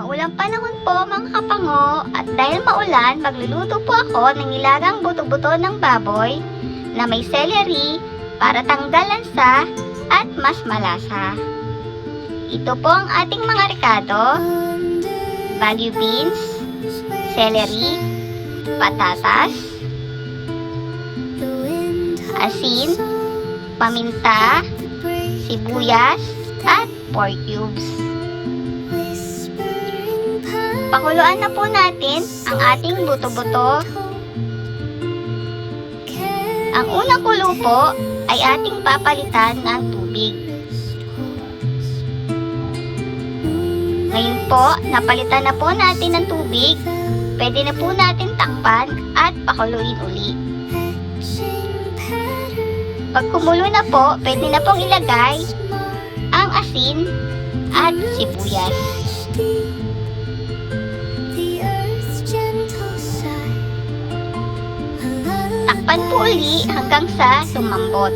Maulang panahon po mga kapango at dahil maulan, magluluto po ako ng nilagang buto-buto ng baboy na may celery para tanggal lansa at mas malasa. Ito po ang ating mga rekado: Baguio beans, celery, patatas, asin, paminta, sibuyas, at pork cubes. Pakuluan na po natin ang ating buto-buto. Ang unang kulo po ay ating papalitan ng tubig. Ngayon po, napalitan na po natin ng tubig. Pwede na po natin takpan at pakuluin uli. Pag kumulo na po, pwede na pong ilagay ang asin at sibuyas. Takpan po uli hanggang sa lumambot.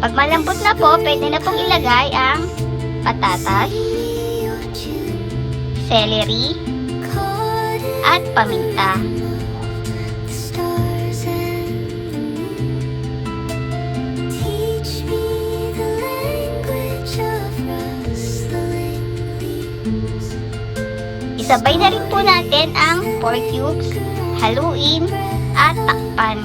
Pag malambot na po, pwede na pong ilagay ang patatas, celery, at paminta. Isabay na rin po natin ang pork cubes, haluin at takpan.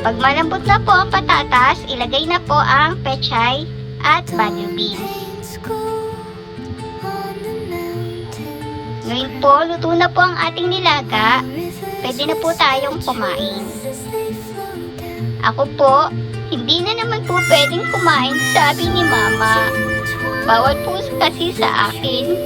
Pag malambot na po ang patatas, ilagay na po ang pechay at baguio beans. Ngayon po, luto na po ang ating nilaga. Pwede na po tayong kumain. Ako po, hindi na naman po pwedeng kumain, sabi ni Mama. Bawal po kasi sa akin.